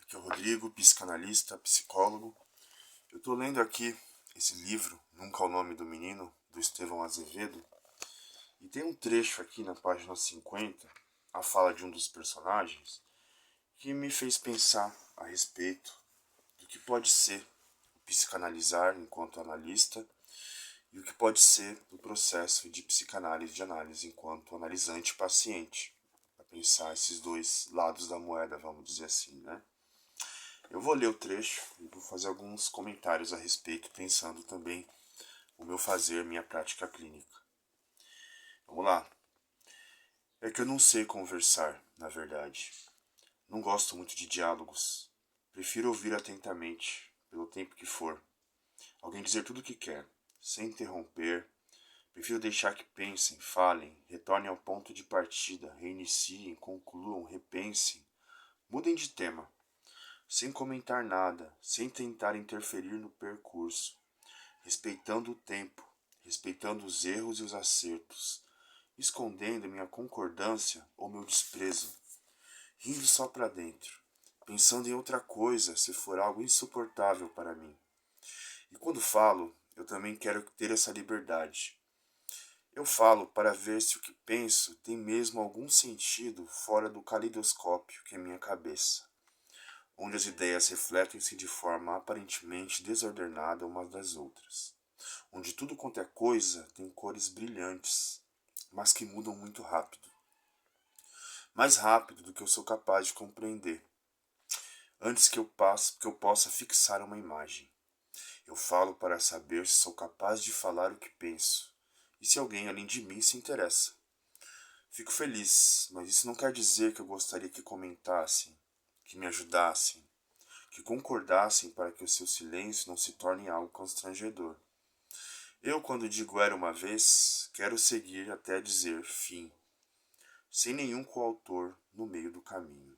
Aqui é o Rodrigo, psicanalista, psicólogo. Eu estou lendo aqui esse livro, Nunca é o Nome do Menino, do Estevão Azevedo. E tem um trecho aqui na página 50, a fala de um dos personagens, que me fez pensar a respeito do que pode ser o psicanalizar enquanto analista e o que pode ser o processo de psicanálise de análise enquanto analisante paciente. Para pensar esses dois lados da moeda, vamos dizer assim, né? Eu vou ler o trecho e vou fazer alguns comentários a respeito, pensando também o meu fazer, minha prática clínica. Vamos lá. É que eu não sei conversar, na verdade. Não gosto muito de diálogos. Prefiro ouvir atentamente, pelo tempo que for. Alguém dizer tudo o que quer, sem interromper. Prefiro deixar que pensem, falem, retornem ao ponto de partida, reiniciem, concluam, repensem, mudem de tema. Sem comentar nada, sem tentar interferir no percurso, respeitando o tempo, respeitando os erros e os acertos, escondendo minha concordância ou meu desprezo, rindo só para dentro, pensando em outra coisa se for algo insuportável para mim. E quando falo, eu também quero ter essa liberdade. Eu falo para ver se o que penso tem mesmo algum sentido fora do caleidoscópio que é minha cabeça, onde as ideias refletem-se de forma aparentemente desordenada umas das outras, onde tudo quanto é coisa tem cores brilhantes, mas que mudam muito rápido, mais rápido do que eu sou capaz de compreender, antes que eu possa fixar uma imagem. Eu falo para saber se sou capaz de falar o que penso, e se alguém além de mim se interessa. Fico feliz, mas isso não quer dizer que eu gostaria que comentassem, que me ajudassem, que concordassem para que o seu silêncio não se torne algo constrangedor. Eu, quando digo era uma vez, quero seguir até dizer fim, sem nenhum coautor no meio do caminho.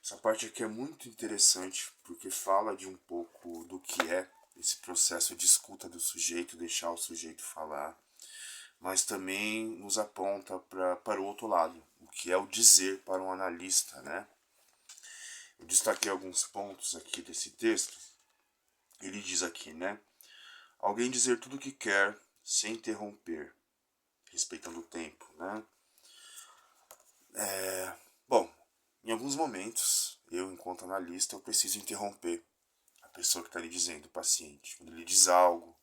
Essa parte aqui é muito interessante, porque fala de um pouco do que é esse processo de escuta do sujeito, deixar o sujeito falar, mas também nos aponta para o outro lado, o que é o dizer para um analista, né? Eu destaquei alguns pontos aqui desse texto. Ele diz aqui, né? Alguém dizer tudo o que quer sem interromper, respeitando o tempo, né? Bom, em alguns momentos, eu, enquanto analista, eu preciso interromper a pessoa que está lhe dizendo, o paciente. Quando ele diz algo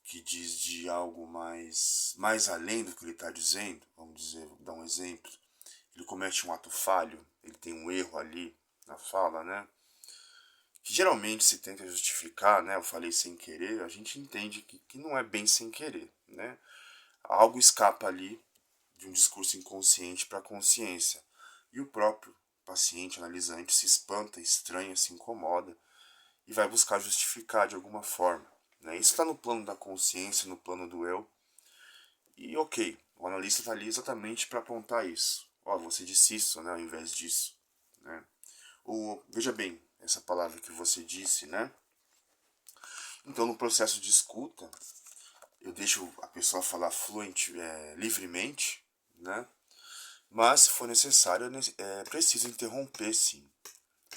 que diz de algo mais além do que ele está dizendo, vamos dizer, vou dar um exemplo, ele comete um ato falho, ele tem um erro ali na fala, né? Que geralmente se tenta justificar, né? Eu falei sem querer, a gente entende que não é bem sem querer, né? Algo escapa ali de um discurso inconsciente para a consciência. E o próprio paciente analisante se espanta, estranha, se incomoda e vai buscar justificar de alguma forma, né? Isso está no plano da consciência, no plano do eu. E ok, o analista está ali exatamente para apontar isso. Ó, você disse isso, né? Ao invés disso, né? Veja bem, essa palavra que você disse, né? Então, no processo de escuta, eu deixo a pessoa falar livremente, né? Mas, se for necessário, é preciso interromper, sim,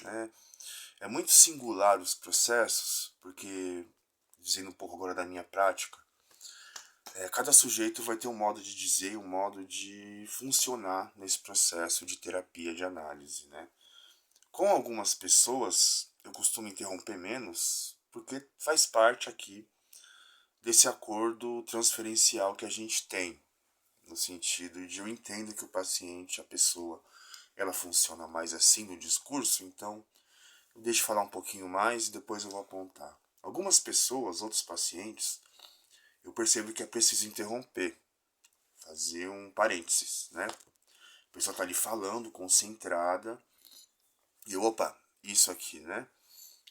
né? É muito singular os processos, porque, dizendo um pouco agora da minha prática, cada sujeito vai ter um modo de dizer, um modo de funcionar nesse processo de terapia de análise, né? Com algumas pessoas, eu costumo interromper menos, porque faz parte aqui desse acordo transferencial que a gente tem, no sentido de eu entendo que o paciente, a pessoa, ela funciona mais assim no discurso, então eu deixo falar um pouquinho mais e depois eu vou apontar. Algumas pessoas, outros pacientes, eu percebo que é preciso interromper, fazer um parênteses, né? A pessoa está ali falando, concentrada, e opa, isso aqui, né?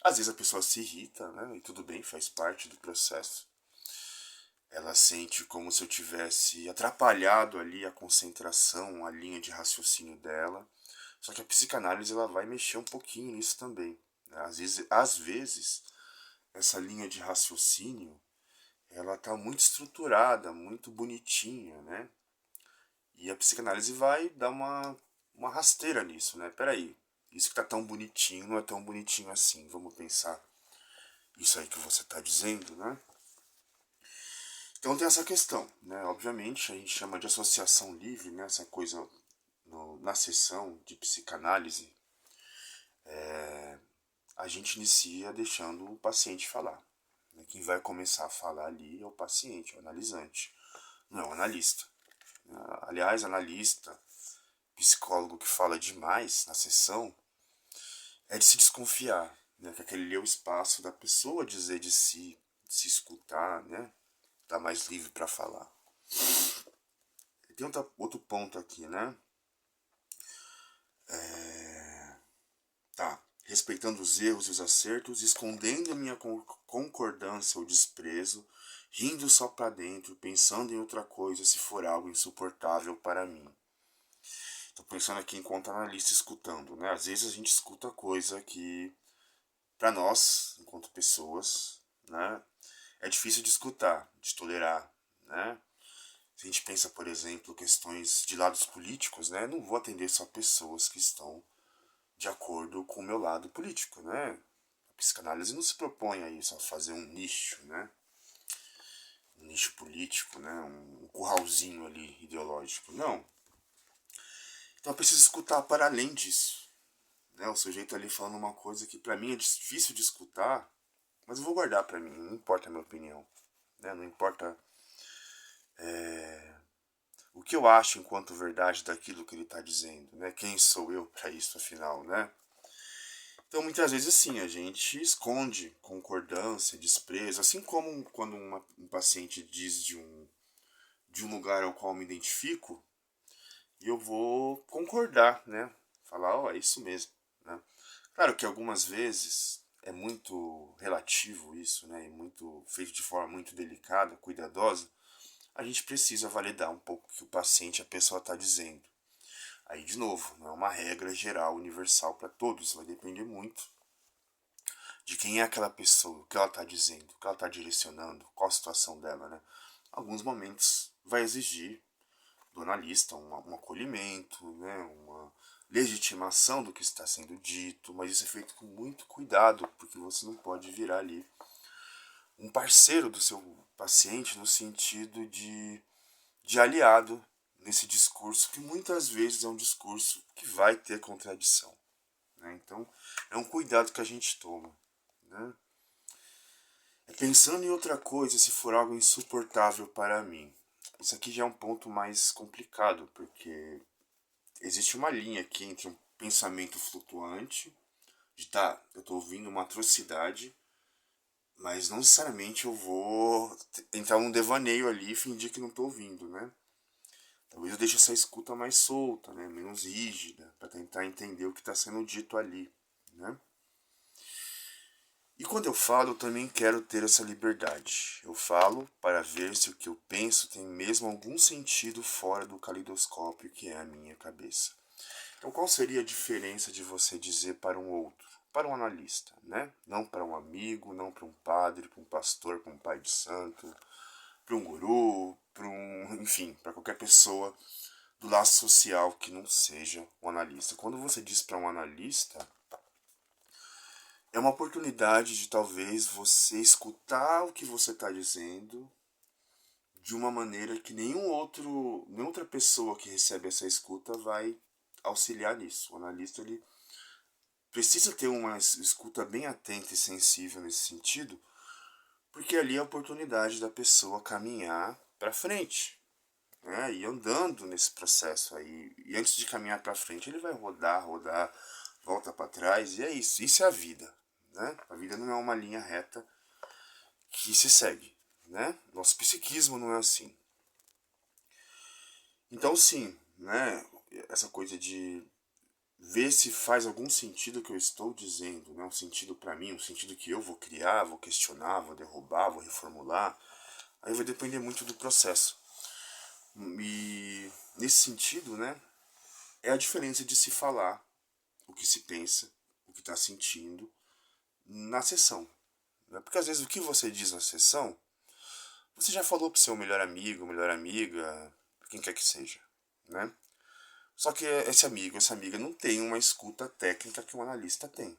Às vezes a pessoa se irrita, né? E tudo bem, faz parte do processo. Ela sente como se eu tivesse atrapalhado ali a concentração, a linha de raciocínio dela. Só que a psicanálise ela vai mexer um pouquinho nisso também, né? Às vezes, essa linha de raciocínio ela está muito estruturada, muito bonitinha, né? E a psicanálise vai dar uma rasteira nisso, né? Peraí, Isso que tá tão bonitinho não é tão bonitinho assim. Vamos pensar isso aí que você tá dizendo, né? Então tem essa questão, né? Obviamente a gente chama de associação livre, né? Essa coisa na sessão de psicanálise, a gente inicia deixando o paciente falar. Quem vai começar a falar ali é o paciente, o analisante, não é o analista. Aliás, analista, psicólogo que fala demais na sessão, é de se desconfiar, né? Que aquele é o espaço da pessoa dizer de si, de se escutar, né? Tá mais livre para falar. E tem outro ponto aqui, né? Tá. Respeitando os erros e os acertos, escondendo a minha concordância ou desprezo, rindo só para dentro, pensando em outra coisa se for algo insuportável para mim. Tô pensando aqui enquanto analista escutando, né? Às vezes a gente escuta coisa que, para nós, enquanto pessoas, né, é difícil de escutar, de tolerar, né? Se a gente pensa, por exemplo, questões de lados políticos, né? Não vou atender só pessoas que estão de acordo com o meu lado político, né? A psicanálise não se propõe a isso, a fazer um nicho, né? Um nicho político, né? Um curralzinho ali ideológico. Não. Então eu preciso escutar para além disso, né? O sujeito ali falando uma coisa que para mim é difícil de escutar, mas eu vou guardar para mim, não importa a minha opinião, né? Não importa o que eu acho enquanto verdade daquilo que ele está dizendo, né? Quem sou eu para isso, afinal, né? Então, muitas vezes, sim, a gente esconde concordância, desprezo, assim como quando um paciente diz de um lugar ao qual me identifico, e eu vou concordar, né? Falar, ó, é isso mesmo, né? Claro que algumas vezes é muito relativo isso, né? E muito feito de forma muito delicada, cuidadosa. A gente precisa validar um pouco o que o paciente, a pessoa está dizendo. Aí, de novo, não é uma regra geral, universal para todos, vai depender muito de quem é aquela pessoa, o que ela está dizendo, o que ela está direcionando, qual a situação dela, né? Alguns momentos vai exigir do analista um acolhimento, né? Uma legitimação do que está sendo dito, mas isso é feito com muito cuidado, porque você não pode virar ali um parceiro do seu paciente no sentido de aliado nesse discurso, que muitas vezes é um discurso que vai ter contradição, né? Então, é um cuidado que a gente toma, né? Pensando em outra coisa, se for algo insuportável para mim. Isso aqui já é um ponto mais complicado, porque existe uma linha aqui entre um pensamento flutuante, de tá, eu tô ouvindo uma atrocidade, mas não necessariamente eu vou entrar num devaneio ali e fingir que não tô ouvindo, né? Talvez eu deixe essa escuta mais solta, né? Menos rígida, para tentar entender o que está sendo dito ali, né? E quando eu falo, eu também quero ter essa liberdade. Eu falo para ver se o que eu penso tem mesmo algum sentido fora do caleidoscópio que é a minha cabeça. Então, qual seria a diferença de você dizer para um outro, para um analista, né? Não para um amigo, não para um padre, para um pastor, para um pai de santo, para um guru, para um, enfim, para qualquer pessoa do laço social que não seja um analista. Quando você diz para um analista, é uma oportunidade de talvez você escutar o que você está dizendo de uma maneira que nenhuma outra pessoa que recebe essa escuta vai auxiliar nisso. O analista ele precisa ter uma escuta bem atenta e sensível nesse sentido, porque ali é a oportunidade da pessoa caminhar para frente, né? E andando nesse processo aí. E antes de caminhar para frente, ele vai rodar, rodar, volta para trás, e é isso. Isso é a vida, né? A vida não é uma linha reta que se segue, né? Nosso psiquismo não é assim. Então, sim, né? Essa coisa de ver se faz algum sentido o que eu estou dizendo, né? Um sentido para mim, um sentido que eu vou criar, vou questionar, vou derrubar, vou reformular. Aí vai depender muito do processo. E nesse sentido, né? É a diferença de se falar o que se pensa, o que está sentindo na sessão. Né? Porque às vezes o que você diz na sessão, você já falou pro seu melhor amigo, melhor amiga, quem quer que seja, né? Só que esse amigo, essa amiga não tem uma escuta técnica que um analista tem.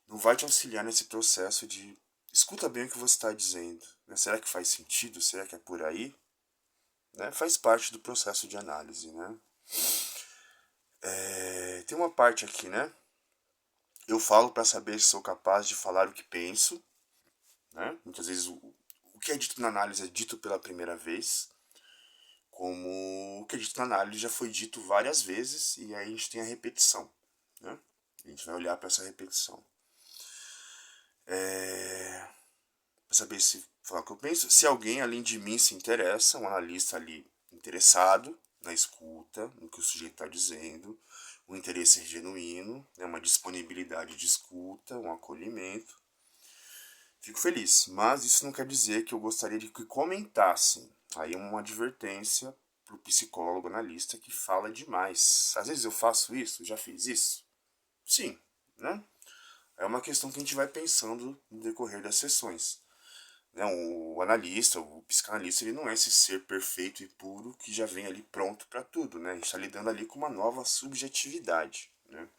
Não vai te auxiliar nesse processo de escuta bem o que você está dizendo. Né? Será que faz sentido? Será que é por aí? Né? Faz parte do processo de análise, né? Tem uma parte aqui, né? Eu falo para saber se sou capaz de falar o que penso, né? Muitas vezes o que é dito na análise é dito pela primeira vez, como o que é dito na análise já foi dito várias vezes, e aí a gente tem a repetição, né? A gente vai olhar para essa repetição. Para saber se falar o que eu penso, se alguém além de mim se interessa, um analista ali interessado na escuta, no que o sujeito está dizendo, um interesse genuíno, né, uma disponibilidade de escuta, um acolhimento. Fico feliz, mas isso não quer dizer que eu gostaria de que comentassem. Aí é uma advertência para o psicólogo analista que fala demais. Às vezes eu faço isso, já fiz isso? Sim, né? É uma questão que a gente vai pensando no decorrer das sessões. O analista, o psicanalista, ele não é esse ser perfeito e puro que já vem ali pronto para tudo, né? A gente está lidando ali com uma nova subjetividade, né?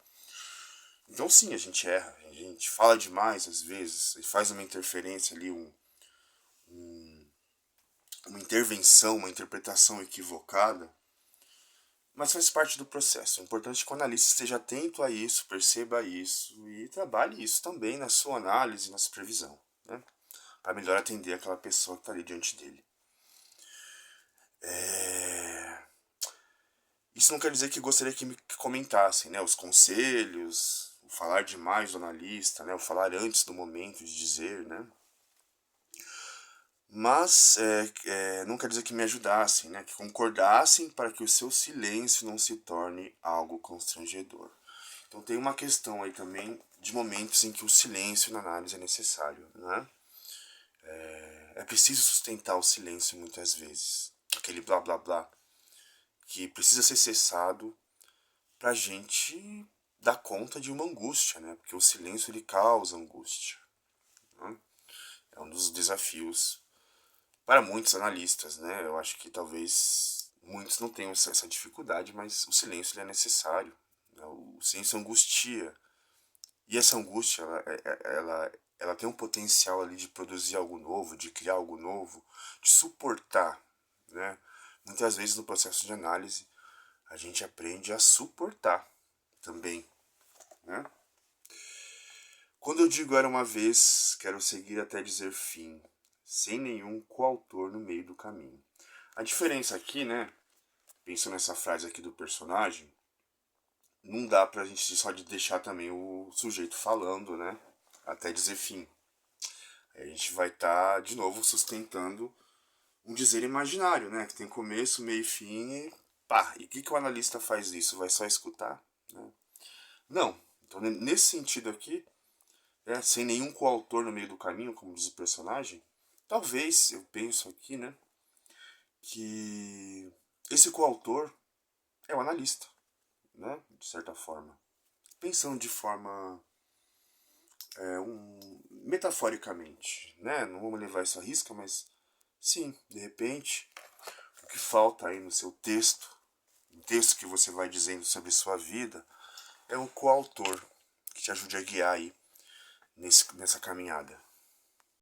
Então sim, a gente erra, a gente fala demais às vezes, faz uma interferência ali, uma intervenção, uma interpretação equivocada, mas faz parte do processo. É importante que o analista esteja atento a isso, perceba isso e trabalhe isso também na sua análise, na supervisão, né? Para melhor atender aquela pessoa que está ali diante dele. Isso não quer dizer que gostaria que me comentassem, né, os conselhos, o falar demais do analista, né, o falar antes do momento de dizer, né. Mas não quer dizer que me ajudassem, né, que concordassem para que o seu silêncio não se torne algo constrangedor. Então tem uma questão aí também de momentos em que o silêncio na análise é necessário, né. É preciso sustentar o silêncio muitas vezes, aquele blá blá blá, que precisa ser cessado pra gente dar conta de uma angústia, né? Porque o silêncio ele causa angústia. Né? É um dos desafios para muitos analistas, né? Eu acho que talvez muitos não tenham essa dificuldade, mas o silêncio ele é necessário. Né? O silêncio angustia. E essa angústia, ela tem um potencial ali de produzir algo novo, de criar algo novo, de suportar, né? Muitas vezes no processo de análise a gente aprende a suportar também, né? Quando eu digo era uma vez, quero seguir até dizer fim, sem nenhum coautor no meio do caminho. A diferença aqui, né? Pensando nessa frase aqui do personagem, não dá pra gente só de deixar também o sujeito falando, né? Até dizer fim. Aí a gente vai estar, de novo, sustentando um dizer imaginário, né? Que tem começo, meio e fim e pá. E o que o analista faz isso? Vai só escutar? Né? Não. Então, nesse sentido aqui, sem nenhum coautor no meio do caminho, como diz o personagem, talvez, eu penso aqui, né? Que esse coautor é o analista, né? De certa forma. Pensando de forma metaforicamente, né? Não vamos levar isso à risca, mas sim, de repente, o que falta aí no seu texto, no texto que você vai dizendo sobre sua vida, é um coautor que te ajude a guiar aí nessa caminhada.